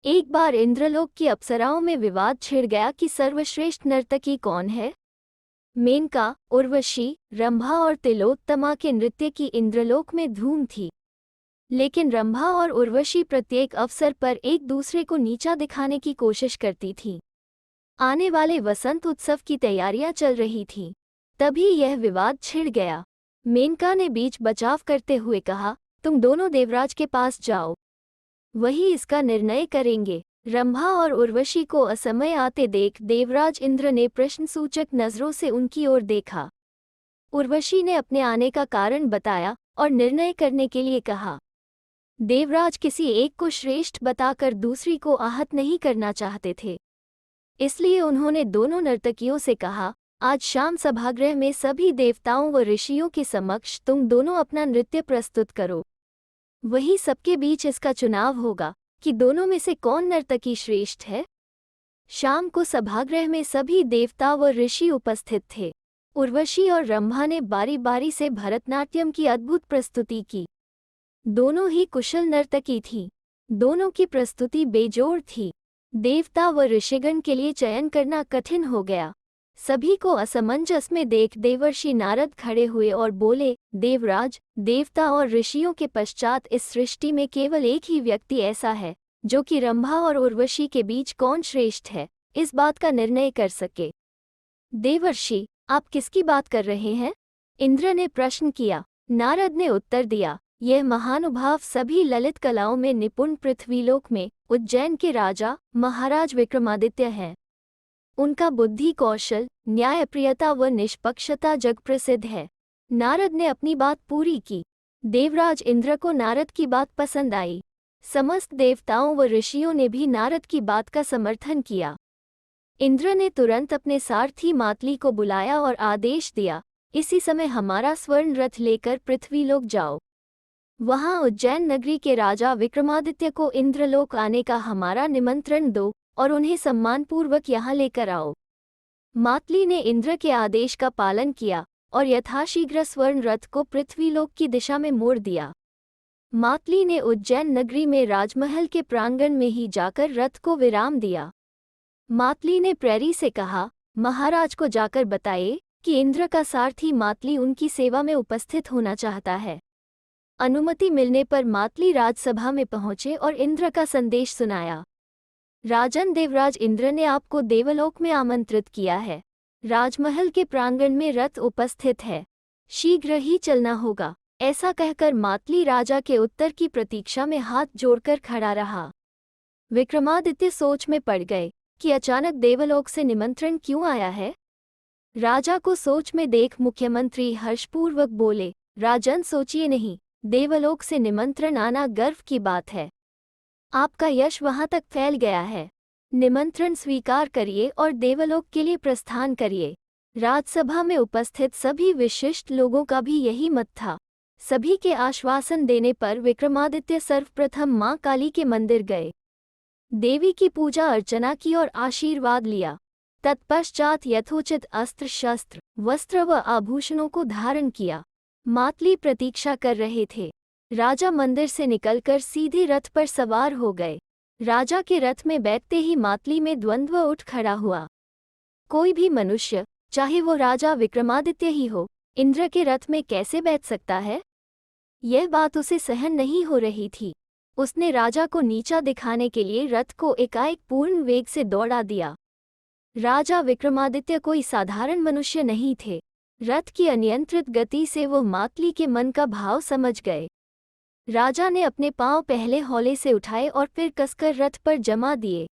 एक बार इंद्रलोक की अप्सराओं में विवाद छिड़ गया कि सर्वश्रेष्ठ नर्तकी कौन है। मेनका, उर्वशी, रंभा और तिलोत्तमा के नृत्य की इंद्रलोक में धूम थी। लेकिन रंभा और उर्वशी प्रत्येक अवसर पर एक दूसरे को नीचा दिखाने की कोशिश करती थीं। आने वाले वसंत उत्सव की तैयारियां चल रही थीं। तभी यह विवाद छिड़ गया। मेनका ने बीच बचाव करते हुए कहा, तुम दोनों देवराज के पास जाओ, वही इसका निर्णय करेंगे। रंभा और उर्वशी को असमय आते देख देवराज इंद्र ने प्रश्नसूचक नजरों से उनकी ओर देखा। उर्वशी ने अपने आने का कारण बताया और निर्णय करने के लिए कहा। देवराज किसी एक को श्रेष्ठ बताकर दूसरी को आहत नहीं करना चाहते थे, इसलिए उन्होंने दोनों नर्तकियों से कहा, आज शाम सभागृह में सभी देवताओं व ऋषियों के समक्ष तुम दोनों अपना नृत्य प्रस्तुत करो। वही सबके बीच इसका चुनाव होगा कि दोनों में से कौन नर्तकी श्रेष्ठ है। शाम को सभागृह में सभी देवता व ऋषि उपस्थित थे। उर्वशी और रंभा ने बारी बारी से भरतनाट्यम की अद्भुत प्रस्तुति की। दोनों ही कुशल नर्तकी थीं। दोनों की प्रस्तुति बेजोड़ थी। देवता व ऋषिगण के लिए चयन करना कठिन हो गया। सभी को असमंजस में देख देवर्षि नारद खड़े हुए और बोले, देवराज, देवता और ऋषियों के पश्चात इस सृष्टि में केवल एक ही व्यक्ति ऐसा है जो कि रंभा और उर्वशी के बीच कौन श्रेष्ठ है, इस बात का निर्णय कर सके। देवर्षि, आप किसकी बात कर रहे हैं? इंद्र ने प्रश्न किया। नारद ने उत्तर दिया, यह महानुभाव सभी ललित कलाओं में निपुण पृथ्वीलोक में उज्जैन के राजा महाराज विक्रमादित्य हैं। उनका बुद्धि कौशल, न्यायप्रियता व निष्पक्षता जग प्रसिद्ध है। नारद ने अपनी बात पूरी की। देवराज इंद्र को नारद की बात पसंद आई। समस्त देवताओं व ऋषियों ने भी नारद की बात का समर्थन किया। इंद्र ने तुरंत अपने सारथी मातली को बुलाया और आदेश दिया, इसी समय हमारा स्वर्ण रथ लेकर पृथ्वीलोक जाओ। वहां उज्जैन नगरी के राजा विक्रमादित्य को इंद्रलोक आने का हमारा निमंत्रण दो और उन्हें सम्मानपूर्वक यहाँ लेकर आओ। मातली ने इंद्र के आदेश का पालन किया और यथाशीघ्र स्वर्ण रथ को पृथ्वीलोक की दिशा में मोड़ दिया। मातली ने उज्जैन नगरी में राजमहल के प्रांगण में ही जाकर रथ को विराम दिया। मातली ने प्रेरी से कहा, महाराज को जाकर बताए कि इंद्र का सारथी मातली उनकी सेवा में उपस्थित होना चाहता है। अनुमति मिलने पर मातली राजसभा में पहुंचे और इंद्र का संदेश सुनाया। राजन, देवराज इंद्र ने आपको देवलोक में आमंत्रित किया है। राजमहल के प्रांगण में रथ उपस्थित है, शीघ्र ही चलना होगा। ऐसा कहकर मातली राजा के उत्तर की प्रतीक्षा में हाथ जोड़कर खड़ा रहा। विक्रमादित्य सोच में पड़ गए कि अचानक देवलोक से निमंत्रण क्यों आया है। राजा को सोच में देख मुख्यमंत्री हर्षपूर्वक बोले, राजन, सोचिए नहीं, देवलोक से निमंत्रण आना गर्व की बात है। आपका यश वहां तक फैल गया है। निमंत्रण स्वीकार करिए और देवलोक के लिए प्रस्थान करिए। राजसभा में उपस्थित सभी विशिष्ट लोगों का भी यही मत था। सभी के आश्वासन देने पर विक्रमादित्य सर्वप्रथम मां काली के मंदिर गए। देवी की पूजा अर्चना की और आशीर्वाद लिया। तत्पश्चात यथोचित अस्त्र शस्त्र, वस्त्र व आभूषणों को धारण किया। मातली प्रतीक्षा कर रहे थे। राजा मंदिर से निकलकर सीधे रथ पर सवार हो गए। राजा के रथ में बैठते ही मातली में द्वंद्व उठ खड़ा हुआ। कोई भी मनुष्य, चाहे वो राजा विक्रमादित्य ही हो, इंद्र के रथ में कैसे बैठ सकता है? यह बात उसे सहन नहीं हो रही थी। उसने राजा को नीचा दिखाने के लिए रथ को एकाएक पूर्ण वेग से दौड़ा दिया। राजा विक्रमादित्य कोई साधारण मनुष्य नहीं थे। रथ की अनियंत्रित गति से वो मातली के मन का भाव समझ गए। राजा ने अपने पांव पहले हौले से उठाए और फिर कसकर रथ पर जमा दिए।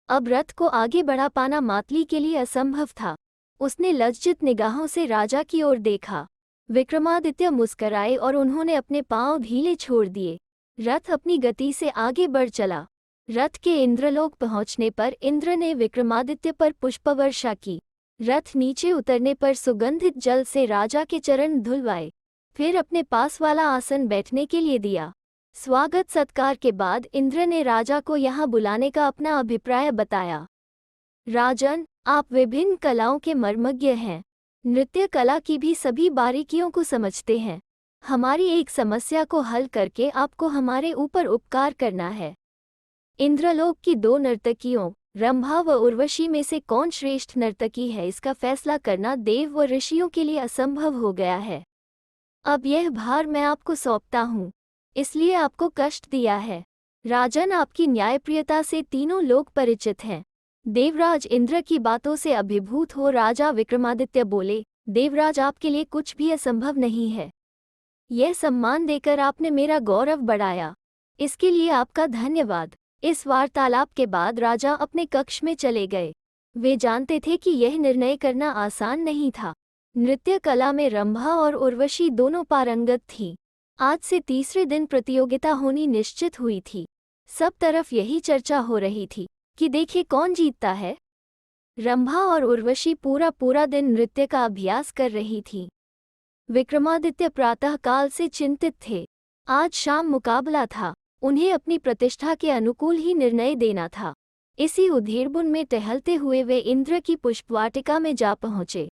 अब रथ को आगे बढ़ा पाना मातली के लिए असंभव था। उसने लज्जित निगाहों से राजा की ओर देखा। विक्रमादित्य मुस्कराए और उन्होंने अपने पांव ढीले छोड़ दिए। रथ अपनी गति से आगे बढ़ चला। रथ के इंद्रलोक पहुंचने पर इंद्र ने विक्रमादित्य पर पुष्पवर्षा की। रथ नीचे उतरने पर सुगंधित जल से राजा के चरण धुलवाए, फिर अपने पास वाला आसन बैठने के लिए दिया। स्वागत सत्कार के बाद इंद्र ने राजा को यहाँ बुलाने का अपना अभिप्राय बताया। राजन, आप विभिन्न कलाओं के मर्मज्ञ हैं। नृत्य कला की भी सभी बारीकियों को समझते हैं। हमारी एक समस्या को हल करके आपको हमारे ऊपर उपकार करना है। इंद्रलोक की दो नर्तकियों रंभा व उर्वशी में से कौन श्रेष्ठ नर्तकी है, इसका फैसला करना देव व ऋषियों के लिए असंभव हो गया है। अब यह भार मैं आपको सौंपता हूँ, इसलिए आपको कष्ट दिया है। राजन, आपकी न्यायप्रियता से तीनों लोग परिचित हैं। देवराज इंद्र की बातों से अभिभूत हो राजा विक्रमादित्य बोले, देवराज, आपके लिए कुछ भी असंभव नहीं है। यह सम्मान देकर आपने मेरा गौरव बढ़ाया, इसके लिए आपका धन्यवाद। इस वार्तालाप के बाद राजा अपने कक्ष में चले गए। वे जानते थे कि यह निर्णय करना आसान नहीं था। नृत्य कला में रंभा और उर्वशी दोनों पारंगत थीं। आज से तीसरे दिन प्रतियोगिता होनी निश्चित हुई थी। सब तरफ यही चर्चा हो रही थी कि देखे कौन जीतता है। रंभा और उर्वशी पूरा दिन नृत्य का अभ्यास कर रही थीं। विक्रमादित्य प्रातःकाल से चिंतित थे। आज शाम मुकाबला था, उन्हें अपनी प्रतिष्ठा के अनुकूल ही निर्णय देना था। इसी उधेड़बुन में टहलते हुए वे इंद्र की पुष्पवाटिका में जा पहुँचे।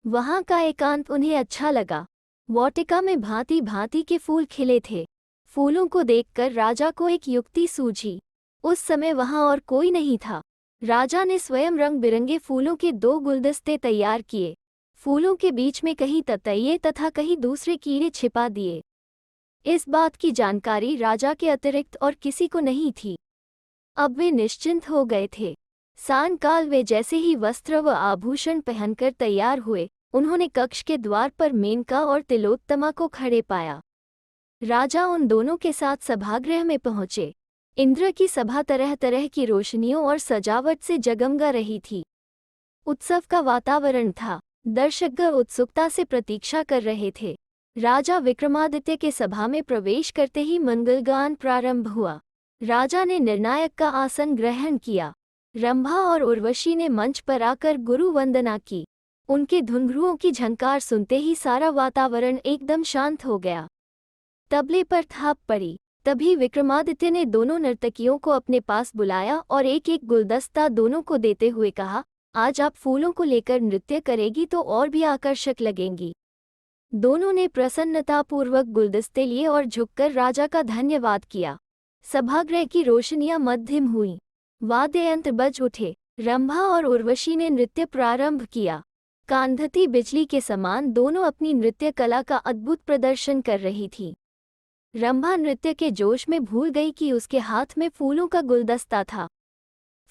वहाँ का एकांत उन्हें अच्छा लगा। वाटिका में भांति भांति के फूल खिले थे। फूलों को देखकर राजा को एक युक्ति सूझी। उस समय वहाँ और कोई नहीं था। राजा ने स्वयं रंग बिरंगे फूलों के 2 गुलदस्ते तैयार किए। फूलों के बीच में कहीं ततैये तथा कहीं दूसरे कीड़े छिपा दिए। इस बात की जानकारी राजा के अतिरिक्त और किसी को नहीं थी। अब वे निश्चिंत हो गए थे। सायंकाल वे जैसे ही वस्त्र व आभूषण पहनकर तैयार हुए, उन्होंने कक्ष के द्वार पर मेनका और तिलोत्तमा को खड़े पाया। राजा उन दोनों के साथ सभागृह में पहुंचे। इंद्र की सभा तरह तरह की रोशनियों और सजावट से जगमगा रही थी। उत्सव का वातावरण था। दर्शकगण उत्सुकता से प्रतीक्षा कर रहे थे। राजा विक्रमादित्य के सभा में प्रवेश करते ही मंगलगान प्रारंभ हुआ। राजा ने निर्णायक का आसन ग्रहण किया। रंभा और उर्वशी ने मंच पर आकर गुरु वंदना की। उनके घुंघरुओं की झंकार सुनते ही सारा वातावरण एकदम शांत हो गया। तबले पर थाप पड़ी। तभी विक्रमादित्य ने दोनों नर्तकियों को अपने पास बुलाया और एक एक गुलदस्ता दोनों को देते हुए कहा, आज आप फूलों को लेकर नृत्य करेगी तो और भी आकर्षक लगेंगी। दोनों ने प्रसन्नतापूर्वक गुलदस्ते लिए और झुककर राजा का धन्यवाद किया। सभागृह की रोशनियां मध्यम हुईं। वाद्य यंत्र बज उठे। रंभा और उर्वशी ने नृत्य प्रारंभ किया। कांधती बिजली के समान दोनों अपनी नृत्य कला का अद्भुत प्रदर्शन कर रही थी। रंभा नृत्य के जोश में भूल गई कि उसके हाथ में फूलों का गुलदस्ता था।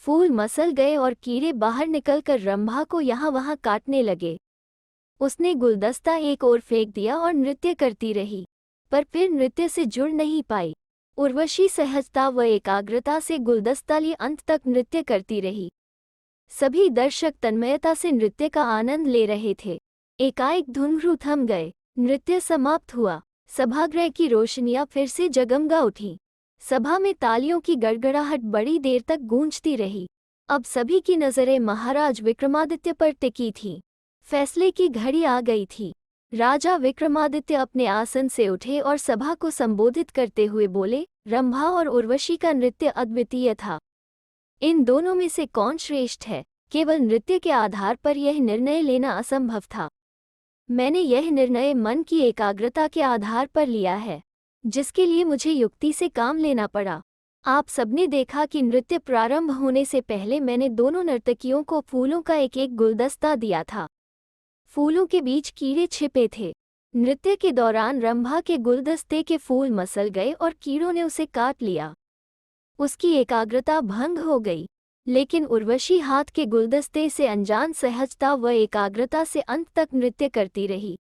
फूल मसल गए और कीड़े बाहर निकलकर रंभा को यहाँ वहाँ काटने लगे। उसने गुलदस्ता एक ओर फेंक दिया और नृत्य करती रही, पर फिर नृत्य से जुड़ नहीं पाई। उर्वशी सहजता व एकाग्रता से गुलदस्ता लिए अंत तक नृत्य करती रही। सभी दर्शक तन्मयता से नृत्य का आनंद ले रहे थे। एकाएक घुंघरू थम गए। नृत्य समाप्त हुआ। सभागृह की रोशनियां फिर से जगमगा उठीं। सभा में तालियों की गड़गड़ाहट बड़ी देर तक गूंजती रही। अब सभी की नजरें महाराज विक्रमादित्य पर टिकी थीं। फैसले की घड़ी आ गई थी। राजा विक्रमादित्य अपने आसन से उठे और सभा को संबोधित करते हुए बोले, रंभा और उर्वशी का नृत्य अद्वितीय था। इन दोनों में से कौन श्रेष्ठ है, केवल नृत्य के आधार पर यह निर्णय लेना असंभव था। मैंने यह निर्णय मन की एकाग्रता के आधार पर लिया है, जिसके लिए मुझे युक्ति से काम लेना पड़ा। आप सबने देखा कि नृत्य प्रारंभ होने से पहले मैंने दोनों नर्तकियों को फूलों का एक एक गुलदस्ता दिया था। फूलों के बीच कीड़े छिपे थे। नृत्य के दौरान रंभा के गुलदस्ते के फूल मसल गए और कीड़ों ने उसे काट लिया। उसकी एकाग्रता भंग हो गई, लेकिन उर्वशी हाथ के गुलदस्ते से अनजान सहजता व एकाग्रता से अंत तक नृत्य करती रही।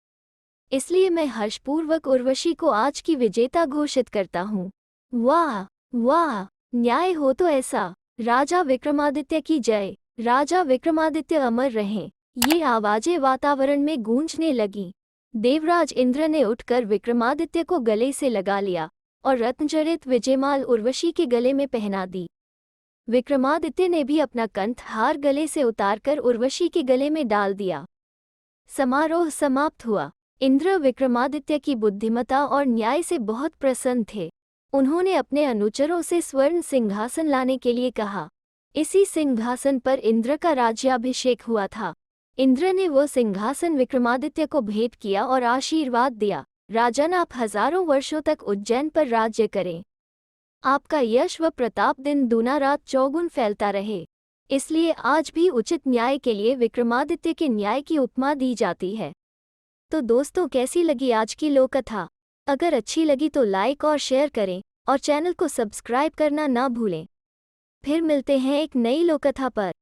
इसलिए मैं हर्षपूर्वक उर्वशी को आज की विजेता घोषित करता हूँ। वाह वाह, न्याय हो तो ऐसा। राजा विक्रमादित्य की जय। राजा विक्रमादित्य अमर रहें। ये आवाजें वातावरण में गूंजने लगीं। देवराज इंद्र ने उठकर विक्रमादित्य को गले से लगा लिया और रत्नजड़ित विजयमाल उर्वशी के गले में पहना दी। विक्रमादित्य ने भी अपना कंठहार गले से उतारकर उर्वशी के गले में डाल दिया। समारोह समाप्त हुआ। इंद्र विक्रमादित्य की बुद्धिमता और न्याय से बहुत प्रसन्न थे। उन्होंने अपने अनुचरों से स्वर्ण सिंहासन लाने के लिए कहा। इसी सिंहासन पर इंद्र का राज्याभिषेक हुआ था। इंद्र ने वो सिंहासन विक्रमादित्य को भेंट किया और आशीर्वाद दिया, राजन, आप हजारों वर्षों तक उज्जैन पर राज्य करें। आपका यश व प्रताप दिन दूना रात चौगुन फैलता रहे। इसलिए आज भी उचित न्याय के लिए विक्रमादित्य के न्याय की उपमा दी जाती है। तो दोस्तों, कैसी लगी आज की लोक कथा? अगर अच्छी लगी तो लाइक और शेयर करें और चैनल को सब्सक्राइब करना ना भूलें। फिर मिलते हैं एक नई लोक कथा पर।